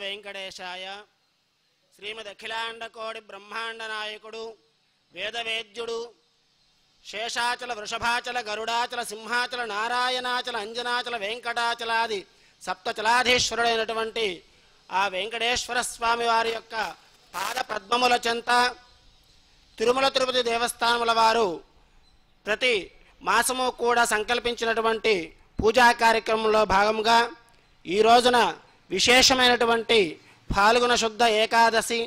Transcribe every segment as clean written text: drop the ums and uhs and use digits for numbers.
వెంకటేశాయ. శ్రీమద్ అఖిలాండకోటి బ్రహ్మాండ నాయకుడు, వేదవేద్యుడు, శేషాచల, వృషభాచల, గరుడాచల, సింహాచల, నారాయణాచల, అంజనాచల, వెంకటాచలాది సప్తచలాధీశ్వరుడైనటువంటి ఆ వెంకటేశ్వర స్వామి వారి యొక్క పాద పద్మముల చెంత తిరుమల తిరుపతి దేవస్థానముల వారు ప్రతి మాసము కూడా సంకల్పించినటువంటి పూజా కార్యక్రమంలో భాగంగా ఈ రోజున విశేషమైనటువంటి ఫాల్గుణ శుద్ధ ఏకాదశి,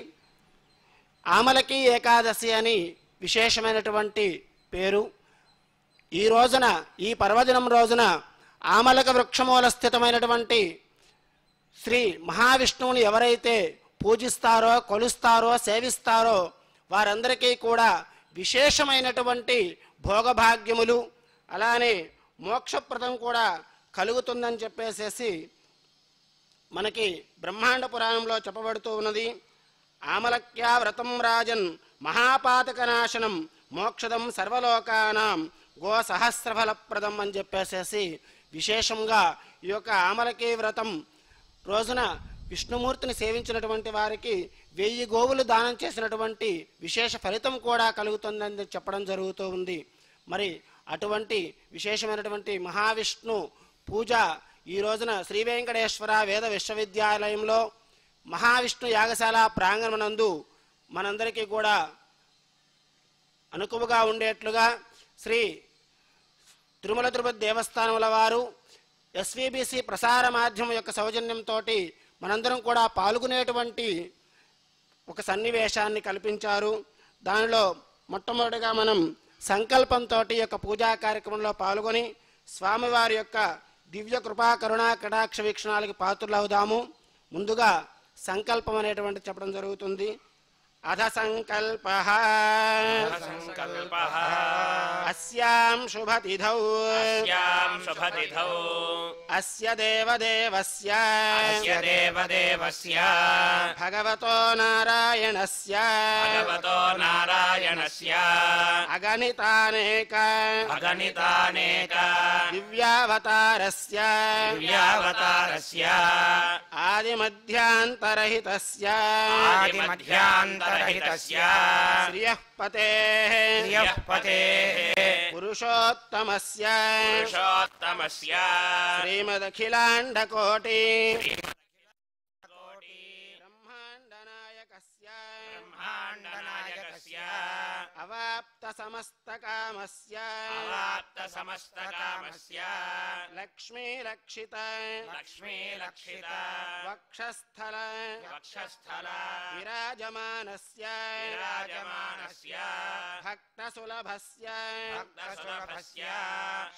ఆమలకి ఏకాదశి అని విశేషమైనటువంటి పేరు. ఈ రోజున, ఈ పర్వదినం రోజున ఆమలక వృక్షమూల స్థితమైనటువంటి శ్రీ మహావిష్ణువుని ఎవరైతే పూజిస్తారో, కొలుస్తారో, సేవిస్తారో వారందరికీ కూడా విశేషమైనటువంటి భోగభాగ్యములు, అలానే మోక్షప్రదం కూడా కలుగుతుందని చెప్పేసేసి మనకి బ్రహ్మాండ పురాణంలో చెప్పబడుతూ ఉన్నది. ఆమలక్యా వ్రతం రాజన్ మహాపాతకనాశనం మోక్షదం సర్వలోకానాం గో సహస్రఫలప్రదం అని చెప్పేసేసి విశేషంగా ఈ యొక్క ఆమలకీ వ్రతం రోజున విష్ణుమూర్తిని సేవించినటువంటి వారికి 1000 గోవులు దానం చేసినటువంటి విశేష ఫలితం కూడా కలుగుతుందని చెప్పడం జరుగుతూ ఉంది. మరి అటువంటి విశేషమైనటువంటి మహావిష్ణు పూజ ఈ రోజున శ్రీ వెంకటేశ్వర వేద విశ్వవిద్యాలయంలో మహావిష్ణు యాగశాల ప్రాంగణమునందు మనందరికీ కూడా అనుకువగా ఉండేట్లుగా శ్రీ తిరుమల తిరుపతి దేవస్థానముల వారు ఎస్వీబీసీ ప్రసార మాధ్యమం యొక్క సౌజన్యంతో మనందరం కూడా పాల్గొనేటువంటి ఒక సన్నివేశాన్ని కల్పించారు. దానిలో మొట్టమొదటిగా మనం సంకల్పంతో ఈ యొక్క పూజా కార్యక్రమంలో పాల్గొని స్వామివారి యొక్క దివ్య కృపా కరుణా కటాక్ష వీక్షణాలకి పాత్రులవుదాము. ముందుగా సంకల్పం అనేటువంటి చెప్పడం జరుగుతుంది. అథ సంకల్పః అస్యాం శుభతిథౌ అస్య దేవదేవస్య భగవతో నారాయణస్య అగణితానేక దివ్యావతారస్య ఆదిమధ్యాంతరహితస్య శ్రియః పతేః పురుషోత్తమస్య శ్రీమదఖిలాండకోటి బ్రహ్మాండనాయకస్య అవాప్త సమస్తకామస్య లక్ష్మీరక్షిత వక్షస్థల విరాజమానస్య భక్తసులభస్య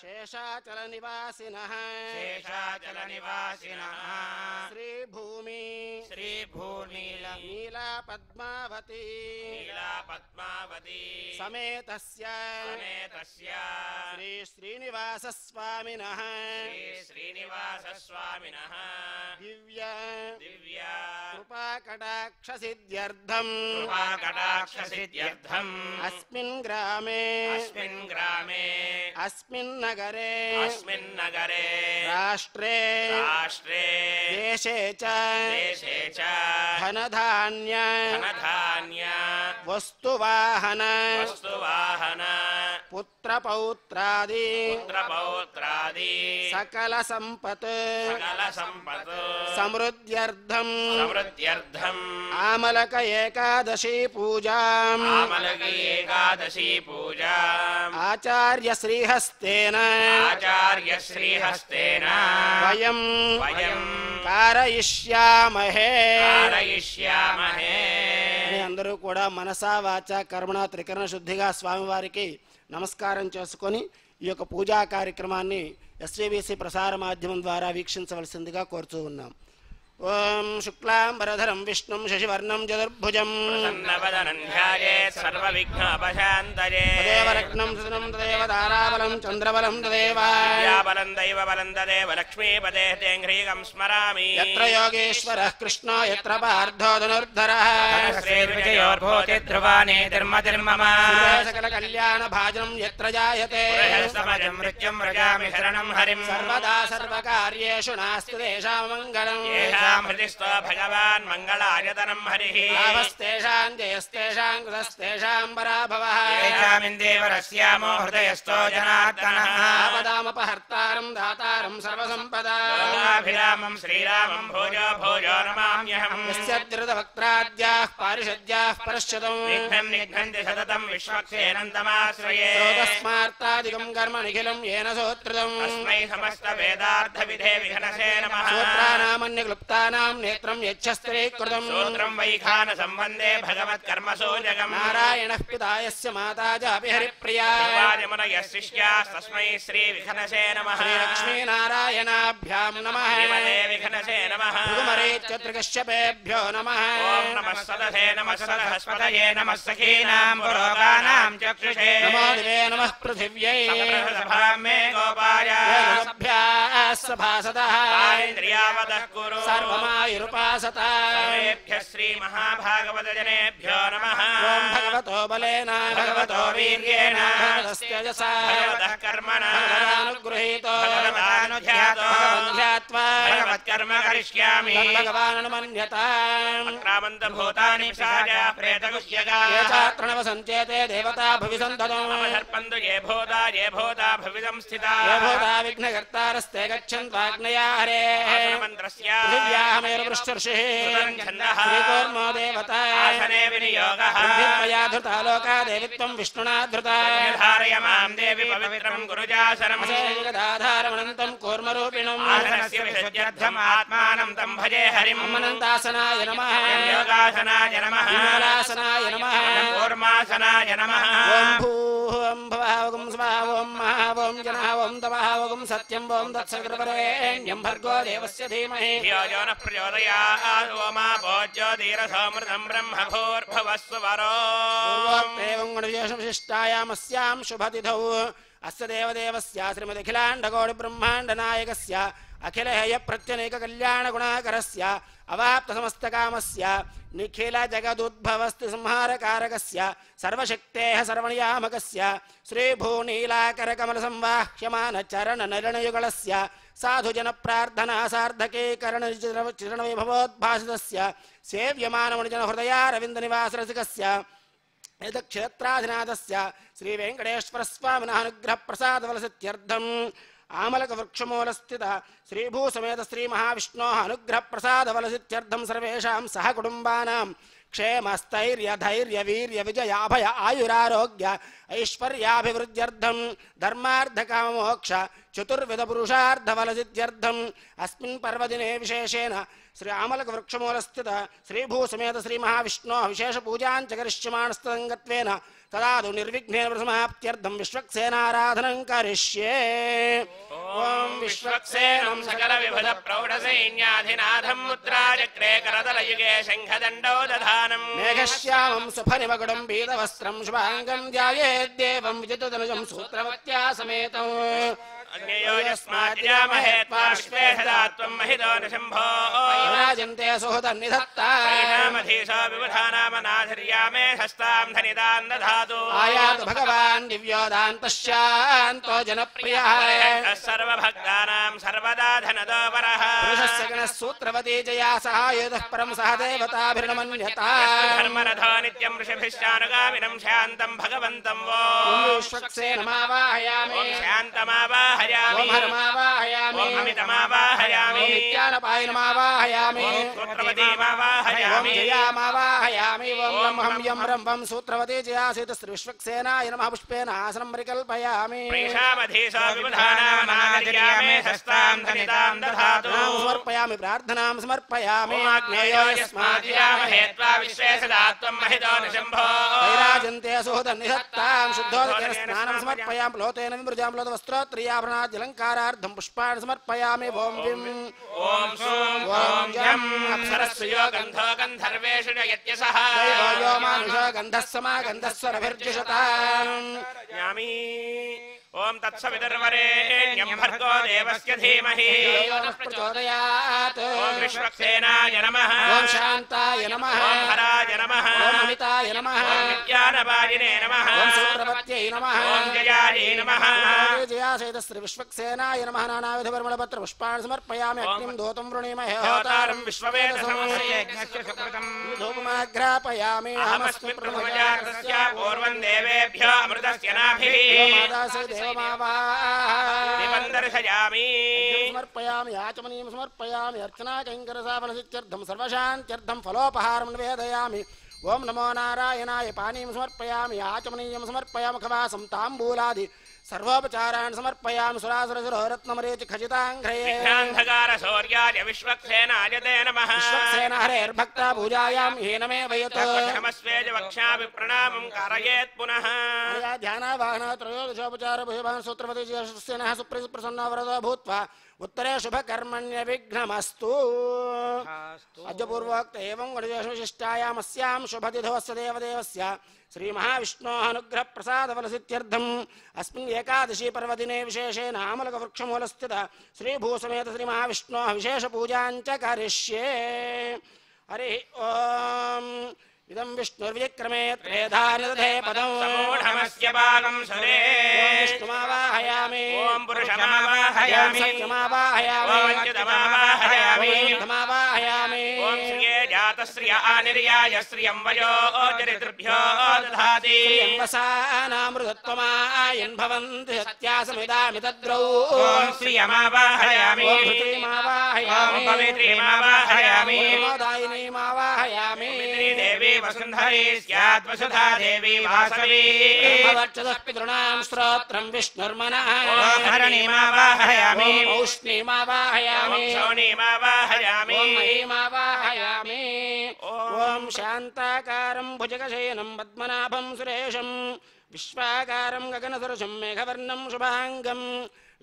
శేషాచల నివాసినః శ్రీభూమి నీలా పద్మావతి సమేతస్య శ్రీ శ్రీనివాస స్వామినః దివ్య కృపా కటాక్ష సిద్ధ్యర్థం అస్మిన్ గ్రామే అస్మిన్ నగరే రాష్ట్రే దేశే చ ధనధాన్య వస్తువాహన పుత్రపౌత్రాది సకల సంపత్ సమృద్ధ్యర్థం ఆమలక ఏకాదశి పూజాం ఆచార్య శ్రీహస్తేన వయం కారయిష్యామహే. అందరూ కూడా మనసా వాచ కర్మణ త్రికరణ శుద్ధిగా స్వామివారికి నమస్కారం చేసుకొని ఈ యొక్క పూజా కార్యక్రమాన్ని ఎస్వీబీసీ ప్రసార మాధ్యమం ద్వారా వీక్షించవలసిందిగా కోరుతూ ఉన్నాం. ఓం శుక్లాంబరధరం విష్ణుం శశివర్ణం చతుర్భుజం తదేవ लग्नं सुदनं तदेव ताराबलं चन्द्रबलं तदेव बलं दैव बलं तदेव लक्ष्मीपदे तेङ्घ्रीगं स्मरामि यत्र योगेश्वरः कृष्णो यत्र पार्थो धनुर्धरः श्रीर्विजयोर्भूति ध्रुवानि धर्मधर्मम सकलकल्याणभाजनं यत्र जायते समजं मृत्युं व्रजामि शरणं हरिं सर्वदा सर्वकार्येषु नास्ति तेषां मङ्गलम् येषां हृदिस्थो भगवान् मङ्गलायतनं हरिः लाभस्तेषां जयस्तेषां कृतस्तेषां पराभवः येषामिन्देवरस्यामो हृदयस्थो जनार्दनः आपदामपहर्तारं दातारं सर्वसम्पदाभिरामं श्रीरामं भोजो भोजो नमाम्यहम् यस्य द्रुतवक्त्राद्याः पारिषद्याः परश्चतम् निघ्नं निघ्नन्ति सततं विश्वक्षेणन्तमाश्रये तस्मार्तादिकं कर्म निखिलं येन सोत्रितम् अस्मै समस्तवेदार्थविधे विघ्नसे नमः सूत्राणामन्यक्लुप्तानां नेत्रं यच्छस्त्रीकृतं सूत्रं वैखानसम्बन्धे भगवत्कर्मसु जगम् नारायणः पिता यस्य माता चापि हरिप्रिया यः शिष्यास्तस्मै श्रीविघ्नसे नमः श्रीलक्ष्मीनारायणाभ्यां नमः विघ्नसे नमः भृगुमरीच्यत्रिकश्यपेभ्यो नमः ॐ नमः सदसे नमः सरस्वतये नमः सखीनां पुरोगानां चक्षुषे नमो दिवे नमः पृथिव्यै सभां मे गोपाय सभासदः इन्द्रियावतः कुरु सर्वमायुरुपासता सर्वेभ्यः श्रीमहाभागवतजनेभ्यो नमः ॐ भगवतो बलेन भगवतो वीर्येण भगवतस्तेजसा भगवतः कर्मणा भगवदानुगृहीतो भगवदानुध्यातो ध्यात्वा भगवत्कर्म करिष्यामि भगवाननुमन्यताम् क्रामन्तभूतानि पिशाचा प्रेतगुह्यका ये चात्र नवसन्त्येते देवता भविसन्ततम् सर्पन्तु ये भूता भवितं स्थिता ये भूता विघ्नकर्तारस्ते गच्छन्त्वाग्नया हरेः मन्त्रस्य पृथिव्याहमेव पृष्ठर्षिः श्रीकूर्मो देवता आसने विनियोगः बुद्धिर्मया धृता लोका देवित्वं विष्णुना धृता धारय मां देवि पवित्रं गुरुजासनम् जगदाधारमनन्तं कूर्मरूपिणम् आसनस्य विशुद्ध्यर्थम् आत्मानं तं भजे हरिम् अनन्तासनाय नमः योगासनाय नमः विमलासनाय नमः कूर्मासनाय नमः ॐ भूः ॐ भवः ॐ स्वः ॐ महः ॐ जनः ॐ तपः ॐ सत्यं ॐ तत्सवितुर्वरेण्यं भर्गो देवस्य धीमहि धियो यो नः प्रचोदयात् ओमा भोज्योतिरसोमृतं ब्रह्म भूर्भुवस्सु वरो पूर्वोक्तेवं गुणविशेषविशिष्टायामस्यां शुभतिथौ अस्य देवदेवस्य श्रीमदखिलाण्डकोटिब्रह्माण्डनायकस्य अखिलहेयप्रत्यनेककल्याणगुणाकरस्य अवाप्तसमस्तकामस्य निखिलजगदुद्भवस्ति संहारकारकस्य सर्वशक्तेः सर्वनियामकस्य श्रीभूनीलाकरकमलसंवाह्यमानचरणनरणयुगलस्य साधुजनप्रार्थनासार्धकीकरणचिरणवैभवोद्भासितस्य सेव्यमानमणिजनहृदयारविन्दनिवासरसिकस्य एतत्क्षेत्राधिनाथस्य श्रीवेङ्कटेश्वरस्वामिनः अनुग्रहप्रसादवलसित्यर्थम् आमलकवृक्षमूलस्थित श्रीभूसमेत श्रीमहाविष्णोः अनुग्रहप्रसादवलसित्यर्थं सर्वेषां सह कुटुम्बानां क्षेमस्थैर्यधैर्यवीर्यविजयाभय आयुरारोग्य ऐश्वर्याभिवृद्ध्यर्थं धर्मार्थकाममोक्ष चतुर्विधपुरुषार्थफलसिद्ध्यर्थम् अस्मिन् पर्वदिने विशेषेण श्री आमलकवृक्षमूलस्थित श्रीभूसमेत श्रीमहाविष्णोः विशेषपूजाञ्च करिष्यमाणस्तदङ्गत्वेन तदादौ निर्विघ्नेन प्रसमाप्त्यर्थं विश्वक्सेनाराधनं करिष्ये ॐ विश्वक्सेनं सकलविभुधप्रौढसैन्याधिनाथं मुद्राचक्रे करतलयुगे शङ्खदण्डौ दधानम् मेघश्यामं सुफनिमकुटं पीतवस्त्रं शुभाङ्गं ध्यायेद्देवं विजिततनुजं सूत्रवत्या समेतम् अग्नेयो यस्माज्जामहे त्वा विश्वे सदा त्वं महितो न शम्भो राजन्ते सुहृदन्निधत्ता परिणामधीशो विबुधानामनाधिर्यामे हस्तां धनिदां दधातु आयातु भगवान् दिव्योदान्तश्चान्तो जनप्रियः सर्वभक्तानां सर्वदा धनदो वरः पुरुषस्य गणः सूत्रवती जया सहायुधः परं सह देवताभिर्नमन्यता धर्मरथो नित्यं ऋषिभिश्चानुगामिनं शान्तं भगवन्तं वो विश्वक्सेनमावाहयामि शान्तमावाहयामि ॐ हरमावाहयामि ॐ अमितमावाहयामि ॐ नित्यानपायनमावाहयामि ॐ सूत्रवतीमावाहयामि ॐ जयामावाहयामि ॐ ब्रह्मं यं ब्रह्मं सूत्रवती जया सीत श्रीविश्वक्सेनाय नमः पुष्पेन आसनं परिकल्पयामि प्रेषामधीशो विबुधानामनाधिर्यामे हस्तां धनिदां दधातु समर्पयामि प्रार्थनां समर्पयामि ओमाग्नेयो यस्माज्जामहे त्वा विश्वे सदा त्वं महितो न शम्भो वैराजन्ते सुहृदन्निधत्तां शुद्धोदकेन स्नानं समर्पयामि प्लोतेन विमृजां प्लोतवस्त्रोत्तरीयाभरणं आभरणाद्यलङ्कारार्थं पुष्पाणि समर्पयामि ओं विं ॐ सूं ॐ जं अप्सरस्सु यो गन्धो गन्धर्वेषु च यत्यसः यो मानुषो गन्धः समागन्धस्वरभिर्जुषताम् यामि ॐ तत्सवितुर्वरेण्यं भर्गो देवस्य धीमहि यो नः प्रचोदयात् ॐ विश्वक्सेनाय नमः ॐ शान्ताय नमः ॐ हराय नमः ॐ अमिताय नमः ॐ विज्ञानवाजिने नमः ॐ सूत्रवत्यै नमः ॐ जयायै नमः जयासहित श्री विश्वक्सेनाय नमः नानाविधपरिमलपत्र पुष्पाणि समर्पयामि अग्निं दोतं वृणीमहे होतारं विश्ववेदसमस्य सुकृतम् धूपमाघ्रापयामि अहमस्मि प्रथमजातस्य पूर्वं देवेभ्यो अमृतस्य नाभिः निबन्धर्शयामि समर्पयामि आचमनीं समर्पयामि अर्चना कैङ्करसाफलसित्यर्थं सर्वशान्त्यर्थं फलोपहारं निवेदयामि ओं नमो नारायणाय पानीं समर्पयामि आचमनीयं समर्पयामि खवासं ताम्बूलादि सर्वोपचारान् समर्पयामि सुरासुरसुररत्नमरेचि खचिताङ्घ्रये विघ्नान्धकार शौर्याय विश्वक्सेनाय ते नमः विश्वक्सेन हरेर्भक्ता पूजायां हीनमेव यत् नमस्वेज वक्ष्यामि प्रणामं कारयेत् पुनः ध्यानावाहन त्रयोदशोपचार भूयवान् सूत्रपति ज्येष्ठस्य सुप्रसन्नो वरदो भूत्वा उत्तरे शुभकर्मण्य विघ्नमस्तु अद्य पूर्वोक्त एवं गणेशविशिष्टायामस्यां शुभतिथवस्य देवदेवस्य श्री महाविष्णोः अनुग्रह प्रसाद फलसित्यर्थम् अस्मिन् एकादशी पर्वदिने विशेषेण आमलकवृक्षमूलस्थित श्री भूसमेत श्री महाविष्णोः विशेष पूजां च करिष्ये हरि ओम इदं विष्णुर्विक्रमे त्रेधा निदधे पदं समूढमस्य पादं सुरे विष्णुमावाहयामि ॐ पुरुषमावाहयामि सत्यमावाहयामि ॐ अच्युतमावाहयामि धमावाहयामि ॐ श्रिये जातश्रिय आनिर्याय श्रियं वयो चरितृभ्यो दधाति वसानामृतत्वमायन् भवन्ति सत्यासमिदामितद्रौ ॐ श्रियमावाहयामि ॐ धृतिमावाहयामि ॐ पवित्रीमावाहयामि मोदायिनीमावाहयामि देवी वसुन्धरी स्यात् वसुधा देवी वासवी भवक्षतः पितॄणां स्तोत्रं विष्णुर्मनः ॐ हरणीमावाहयामि ॐ औष्णीमावाहयामि ॐ शौनीमावाहयामि ॐ महीमावाहयामि ॐ शान्ताकारं भुजगशयनं पद्मनाभं सुरेशं विश्वाकारं गगनसदृशं मेघवर्णं शुभाङ्गं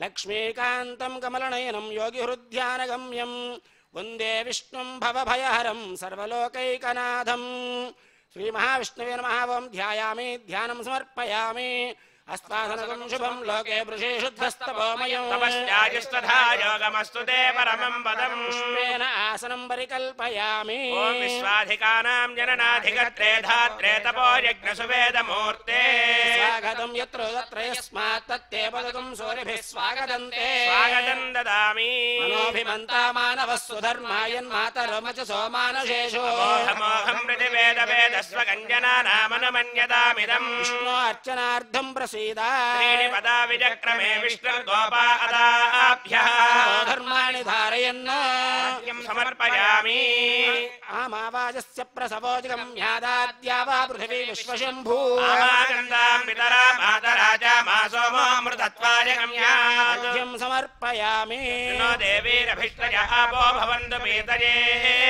लक्ष्मीकान्तं कमलनयनं योगिहृद्यानगम्यं वन्दे विष्णुं भवभयहरं सर्वलोकैकनाथं श्रीमहाविष्णवे नमः ओं ध्यायामि ध्यानं समर्पयामि अस्माकं शुभं लोके वृषे शुद्धस्तपोमयं तपस्यायुस्तथा योगमस्तु ते परमं पदम् पुष्पेन आसनं परिकल्पयामि ॐ विश्वाधिकानां जननाधिकत्रे धात्रे तपो यज्ञसुवेदमूर्ते स्वागतं यत्र यत्र यस्मात् तत्ते पदकं सूर्यभिः स्वागतं ते स्वागतं ददामि मनोभिमन्ता मानवः सुधर्मायन्मातरमच सोमानशेषो मोहमोहं प्रतिवेदवेदस्वगञ्जनानामनुमन्यतामिदम् विष्णो अर्चनार्थं प्रसीद त्रीणि पदा विचक्रमे विष्णुर्गोपा अदाभ्यः धर्माणि धारयन् वाक्यं समर्पयामि आमावाजस्य प्रसवोजगम्या दाद्या वा पृथिवी विश्वशम्भू आमागन्धां पितरा मातराजा मा सोमोऽमृतत्वाय गम्यात् अर्घ्यं समर्पयामि नो देवीरभिष्टय आपो भवन्तु पीतये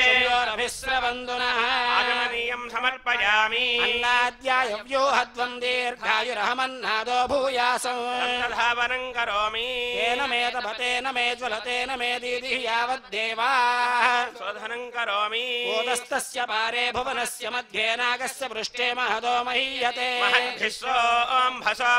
सूर्योरभिस्रवन्दुनः आगमनीयं समर्पयामि अन्नाद्याय व्योहध्वं दीर्घायुरहमन्नादो भूयासं तद्धावनं करोमि तेन मे तपतेन मे ज्वलतेन मे दीदिः यावद्देवाः शोधनं करोमि भूतस्तस्य पारे भुवनस्य मध्ये नागस्य पृष्ठे महदो महीयते महद्भिस्सोऽम्भसो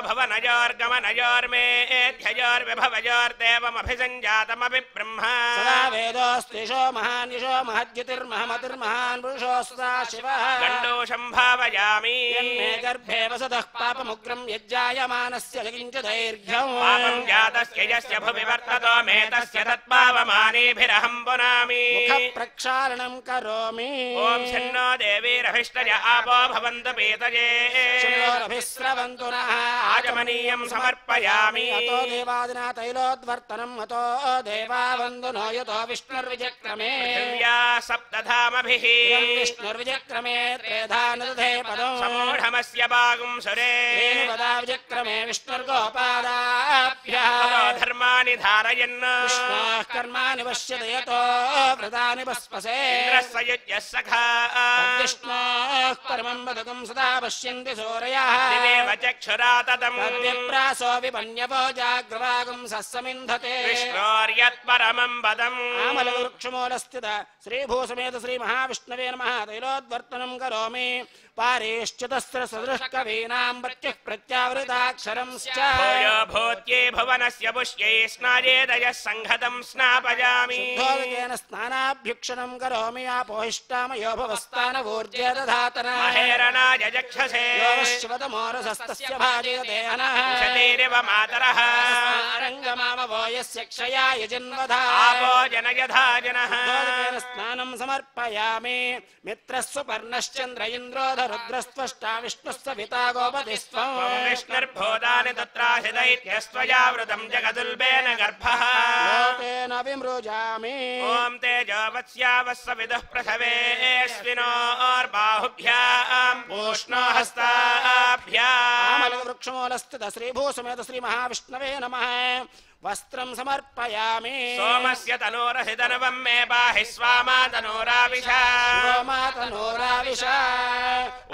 भवनयोर्गमनयोर्मेध्ययोर्विभवयोर्देवमभिसञ्जातमपि ब्रह्म सदा वेदोऽस्तिशो महानिशो महद्युतिर्महमतिर्महान् पुरुषो सदा शिवः गण्डूषं भावयामि यन्मे गर्भे वसतः पापमुग्रं यज्जायमानस्य किञ्चिदैर्घ्यम् पापं जातस्य यस्य भुवि वर्ततो मे तस्य तत्पावमानीभिरहं पुनामि मुखप्रक्षालनं करोमि ॐ शन्नो देवीरभिष्टय आपो भवन्तु पीतये शृणोरभिस्रवन्तु नः आचमनीयं समर्पयामि अतो देवादिना तैलोद्वर्तनम् अतो देवा वन्दनो यतो विष्णुर्विचक्रमे पृथिव्या सप्तधामभिः विष्णुर्विचक्रमे त्रेधा निदधे पदम् समूढमस्य बागुं सुरे रेणुपदा विचक्रमे विष्णुर्गोपादाभ्यः धर्माणि धारयन् विष्णोः कर्माणि पश्यति यतो व्रतानि भस्मसे इन्द्रस्य युज्यः सखा विष्णोः परमं पदकं सदा पश्यन्ति सूरयः दिवेव चक्षुरा ततं तद्विप्रासो विपन्यवो जाग्रवागं सस्समिन्धते विष्णोर्यत्परमं पदम् आमलवृक्षमूलस्थित श्रीभूसमेत श्रीमहाविष्णवे नमः तैलोद्वर्तनं करोमि पारेश्चितस्त्र सदृशकवीनां प्रत्युः प्रत्यावृताक्षरंश्च भूयो भूत्ये भुवनस्य पुष्यै स्नायेदयः सङ्घतं स्नापयामि शुद्धोदकेन स्नानाभ्युक्षणं करोमि आपोहिष्टामयो भवस्तानवूर्जे दधातन महेरणाय जक्षसे शिवतमोरसस्तस्य भाजयते अनः शतेरिव मातरः रङ्गमामवो यस्य क्षयाय जन्मधा आपो जनयधा जनः शुद्धोदकेन स्नानं समर्पयामि मित्रस्व पर्णश्चन्द्र इन्द्रोधरुद्रस्त्वष्टा विष्णुस्व पिता गोपतिस्त्वं विष्णुर्भूतानि तत्रासिदैत्यस्त्वयावृतं जगदुल्बेन गर्भः लोकेन विमृजामि ॐ तेजोवत्स्यावस्व विदुः प्रसवेऽस्मिनोर्बाहुभ्याम् पूष्णो हस्ताभ्याम् आमलवृक्षमूलस्थित श्रीभूसमेत श्रीमहाविष्णवे नमः वस्त्रं समर्पयामि सोमस्य तनोरसिदनवं मे पाहि स्वामा तनोराविशा रोमातनोराविश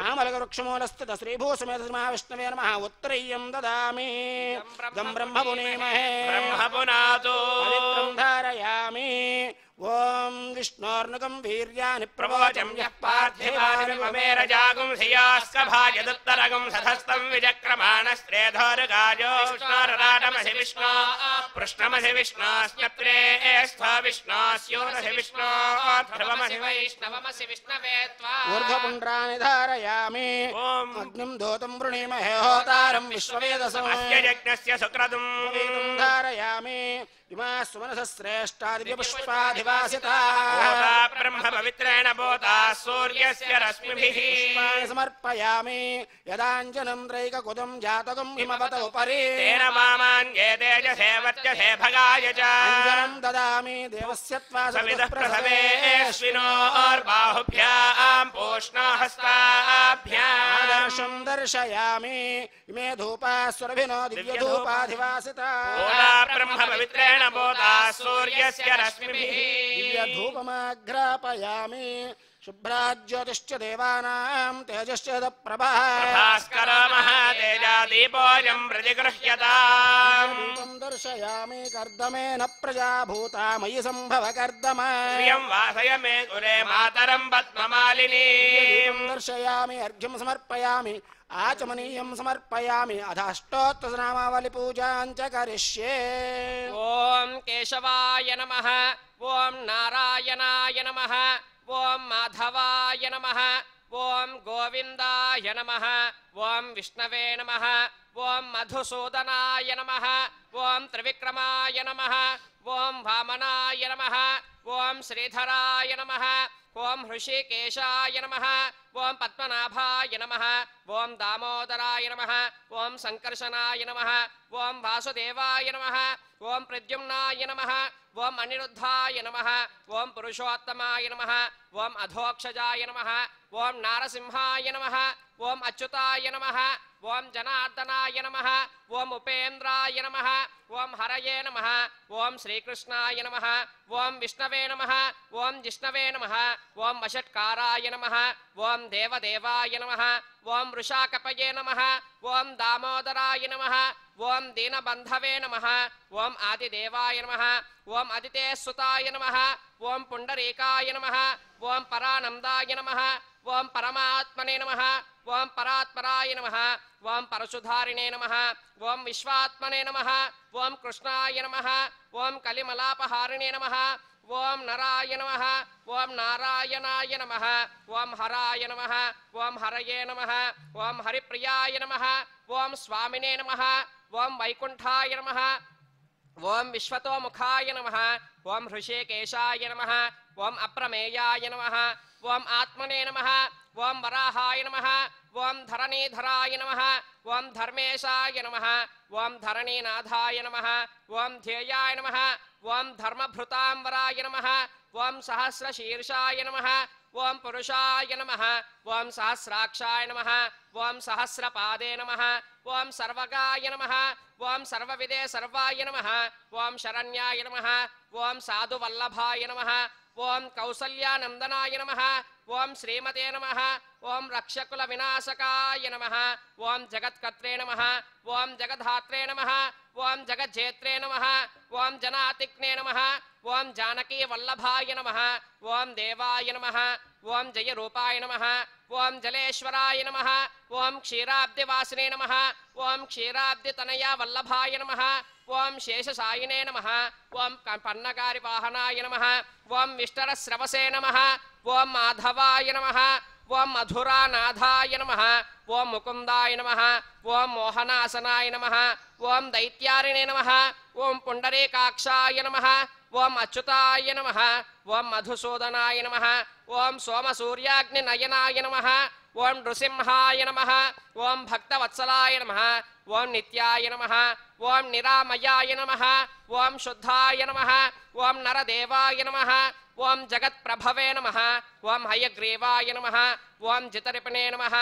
आमलवृक्षमूलस्थित श्रीभूसमेत श्रीमहाविष्णवे नमः उत्तरीयं ददामि गं ब्रह्म पुनीमहे ब्रह्म पुनातु पवित्रं धारयामि ॐ विष्णोर्नुगं वीर्याणि प्रवोचं यः पार्थिवानि ममेरजागुंसियास्कभाजदुत्तरगुं सधस्तं विचक्रमाणस्त्रेधोरुगाजो विष्णोरराटमसि विष्णो पृष्णमसि विष्णोऽस्म्यत्रे स्थ विष्णोऽस्योरसि विष्णो ध्रुवमसि वैष्णवमसि विष्णवे त्वा ऊर्ध्वपुण्ड्राणि धारयामि ॐ अग्निं दोतं वृणीमहे होतारं विश्ववेदसम् अस्य यज्ञस्य सुक्रतुं वेदं धारयामि इमाः सुमनसः श्रेष्ठादिव्यपुष्पाधिवासिताः बोधा ब्रह्म पवित्रेण बोधा सूर्यस्य रश्मिभिः पुष्पाणि समर्पयामि यदाञ्जनं त्रैककुदं जातकं हिमवत उपरि तेन मामान्ये तेजसे वर्चसे भगाय च अञ्जनं ददामि देवस्य त्वा सविदः प्रसवेऽस्मिनोर्बाहुभ्याम् पूष्णो हस्ताभ्याम् आदर्शं दर्शयामि इमे धूपाः सुरभिनो दिव्यधूपाधिवासिताः बोधा ब्रह्म पवित्रेण बोधा सूर्यस्य रश्मिभिः दिव्यधूपमाघ्रापयामि शुभ्राज्योतिश्च देवानां तेजश्च प्रभः भास्करो महातेजा दीपोऽयं प्रतिगृह्यताम् दीपं दर्शयामि कर्दमेन प्रजा भूता मयि सम्भव कर्दम श्रियं वासय मे कुले मातरं पद्ममालिनीम् दर्शयामि अर्घ्यं समर्पयामि आचमनीयं समर्पयामि अधाष्टोत्तरनामावलिपूजां च करिष्ये ॐ केशवाय नमः ॐ नारायणाय नमः ॐ माधवाय नमः ॐ गोविन्दाय नमः ॐ विष्णवे नमः ॐ मधुसूदनाय नमः ॐ त्रिविक्रमाय नमः ॐ वामनाय नमः ॐ श्रीधराय नमः ॐ हृषिकेशाय नमः ॐ पद्मनाभाय नमः ॐ दामोदराय नमः ॐ सङ्कर्षणाय नमः ॐ वासुदेवाय नमः ॐ प्रद्युम्नाय नमः ॐ अनिरुद्धाय नमः ॐ पुरुषोत्तमाय नमः ॐ अधोक्षजाय नमः ॐ नारसिंहाय नमः ॐ अच्युताय नमः ॐ जनार्दनाय नमः ॐ उपेन्द्राय नमः ॐ हरये नमः ॐ श्रीकृष्णाय नमः ॐ विष्णवे नमः ॐ जिष्णवे नमः ॐ वषट्काराय नमः ॐ देवदेवाय नमः ॐ वृषाकपये नमः ॐ दामोदराय नमः ॐ दीनबन्धवे नमः ॐ आदिदेवाय नमः ॐ अदितेसुताय नमः ॐ पुण्डरीकाय नमः ॐ परानन्दाय नमः ॐ परमात्मने नमः ॐ परात्पराय नमः ॐ परशुधारिणे नमः ॐ विश्वात्मने नमः ॐ कृष्णाय नमः ॐ कलिमलापहारिणे नमः ॐ नराय नमः ॐ नारायणाय नमः ॐ हराय नमः ॐ हरये नमः ॐ हरिप्रियाय नमः ॐ स्वामिने नमः ॐ वैकुण्ठाय नमः ॐ विश्वतोमुखाय नमः ॐ हृषिकेशाय नमः ॐ अप्रमेयाय नमः ॐ आत्मने नमः ॐ वराहाय नमः ॐ धरणीधराय नमः ॐ धर्मेशाय नमः ॐ धरणीनाथाय नमः ॐ ध्येयाय नमः ॐ धर्मभृतांबराय नमः ॐ सहस्रशीर्षाय नमः ॐ पुरुषाय नमः ॐ सहस्राक्षाय नमः ॐ सहस्रपादे नमः ॐ सर्वगाय नमः ॐ सर्वविदे सर्वाय नमः ॐ शरण्याय नमः ॐ साधुवल्लभाय नमः ఓం కౌసల్యానందనాయ నమః ఓం శ్రీమతే నమః ఓం రక్షకుల వినాశకాయ నమః ఓం జగత్కర్త్రే నమః ఓం జగద్ధాత్రే నమః ఓం జగజ్జేత్రే నమః ఓం జనాతిక్నే నమః ఓం జానకీ వల్లభాయ నమః ఓం దేవాయ నమః ఓం జయరూపాయ నమః ఓం జలేశ్వరాయ నమః ఓం క్షీరాబ్దివాసినే నమః ఓం క్షీరాబ్దితనయ వల్లభాయ నమః ఓం శేషసాయినే నమః ఓం పన్నగారి వాహనాయ నమః ఓం విష్టరస్రవసే నమః ఓం మాధవాయ నమః ఓం మధురానాథాయ నమః ఓం ముకుందాయ నమః ఓం మోహనాసనాయ నమః ఓం దైత్యారిణే నమః ఓం పుండరీకాక్షాయ నమః ఓం అచ్యుతాయ నమః ఓం మధుసూదనాయ నమః ఓం సోమసూర్యాగ్నినయనాయ నమః ఓం నృసింహాయ నమః ఓం భక్తవత్సలాయ నమః ఓం నిత్యాయ నమః ఓం నిరామయాయ నమః ఓం శుద్ధాయ నమః ఓం నరదేవాయ నమః ఓం జగత్ప్రభవే నమః ఓం హయగ్రీవాయ నమః ఓం జితరిపణే నమః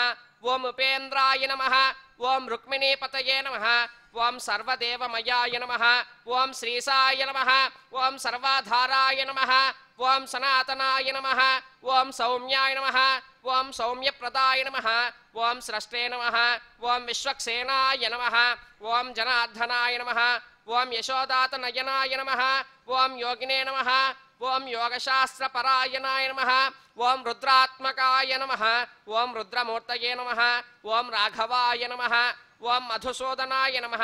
ఓం ఉపేంద్రాయ నమః ఓం రుక్మిణీపతయే నమః ఓం సర్వదేవమయాయ నమః ఓం శ్రీసాయ నమః ఓం సర్వాధారాయ నమః ఓం సనాతనాయ నమః ఓం సౌమ్యాయ నమః ఓం సౌమ్యప్రదాయ నమః ఓం స్రష్టే నమః ఓం విశ్వక్సేనాయ నమః ఓం జనార్దనాయ నమః ఓం యశోదాతనయనాయ నమః ఓం యోగినే నమః ఓం యోగశాస్త్రపరాయణాయ నమః ఓం రుద్రాత్మకాయ నమః ఓం రుద్రమూర్తయే నమః ఓం రాఘవాయ నమః ఓం మధుసూదనాయ నమః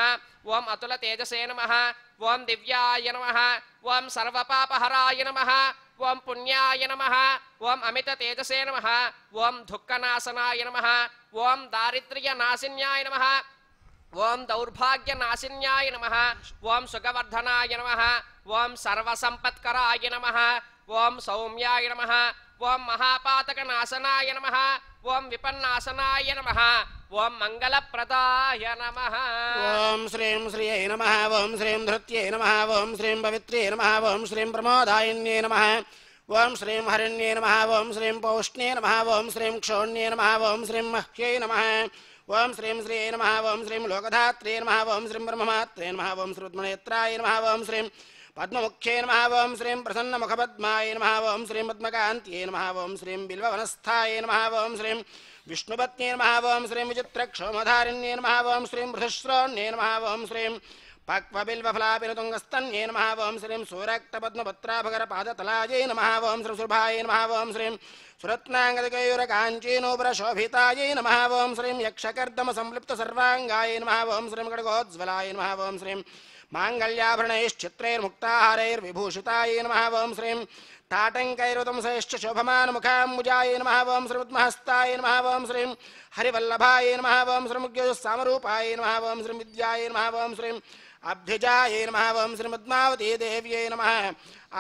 ఓం అతుల తేజసే నమః ఓం దివ్యాయ నమః ఓం సర్వపాపహరాయ నమః ఓం పుణ్యాయ నమః ఓం అమిత తేజసే నమః ఓం దుఃఖనాశనాయ నమః ఓం దారిద్ర్యనాశిన్యాయ నమః ఓం దౌర్భాగ్యనాశిన్యాయ నమః ఓం సుఖవర్ధనాయ నమః ఓం సర్వసంపత్కరాయ నమః ఓం సౌమ్యాయ నమః ఓం మహాపాతకనాశనాయ నమః ఓం విపన్నాశనాయ నమః ఓం మంగళప్రదాయ నమః ఓం శ్రీం శ్రియై నమః ఓం శ్రీం ధృత్యై నమః ఓం శ్రీం పవిత్ర్యై నమః ఓం శ్రీం ప్రమోదాయిన్యై నమః ఓం శ్రీం హరిణ్యై నమః ఓం శ్రీం పౌష్ణ్యై నమః ఓం శ్రీం క్షోణ్యై నమః ఓం శ్రీం మహ్యై నమః ఓం శ్రీం శ్రియై నమః ఓం శ్రీం లోకధాత్రే నమః ఓం శ్రీం బ్రహ్మమాత్రే నమః ఓం శ్రీరుద్మనేత్రాయ నమః ఓం శ్రీం పద్మముఖ్యై నమః ఓం శ్రీం ప్రసన్నముఖపద్మాయ నమః ఓం శ్రీం పద్మకాంత్యై నమః ఓం శ్రీం బిల్వవనస్థాయ నమః ఓం శ్రీం విష్ణుపత్న్యై నమః ఓం శ్రీం విచిత్రక్షోమధారిణ్యై నమః ఓం శ్రీం బృహశ్రోణ్యై నమః ఓం శ్రీం పక్వబిల్వఫలాపినతుంగస్తన్యై నమః ఓం శ్రీం సూరక్తపద్మపత్రాభగరపాదతలాయై నమః ఓం శ్రీం శుభాయ నమః ఓం శ్రీం సురత్నాంగదకయూరకాంచీనూపురశోభితాయై నమః ఓం శ్రీం యక్షకర్దమసంలిప్తసర్వాంగాయ నమః ఓం శ్రీం ఖడ్గోజ్వలాయ నమః ఓం శ్రీం మాంగళ్యాభరణైశ్చిత్రైర్ముక్తాహారైర్విభూషితాయై నమః ఓం శ్రీం తాటంకైరుతంశైశ్చ శోభమానముఖాంబుజాయ నమః ఓం శ్రీమద్మహస్తాయ నమః ఓం శ్రీం హరివల్లభాయ నమః ఓం శ్రీం సామరూపాయ నమః ఓం శ్రీం విద్యాయ నమః ఓం శ్రీం అభ్యుజాయ నమః ఓం శ్రీమద్మావతీ దేవ్యై నమః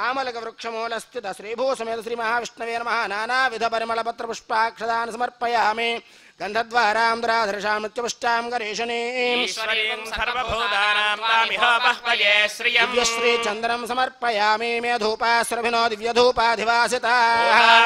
ఆమలకవృక్షమూలస్థిత శ్రీభూసమేత శ్రీమహావిష్ణవే నమః నానావిధ పరిమళపత్రపుష్పాక్షదాన్ సమర్పయామి గంధద్వారాంధ్రాధర్షాం నిత్యపుష్టాం గరేషణీం ఈశ్వరీం సర్వభూతానాం తామిహోపహ్వయే శ్రియం దివ్యశ్రీ చందనం సమర్పయామి మేధూపాశ్రభినో దివ్యధూపాధివాసితా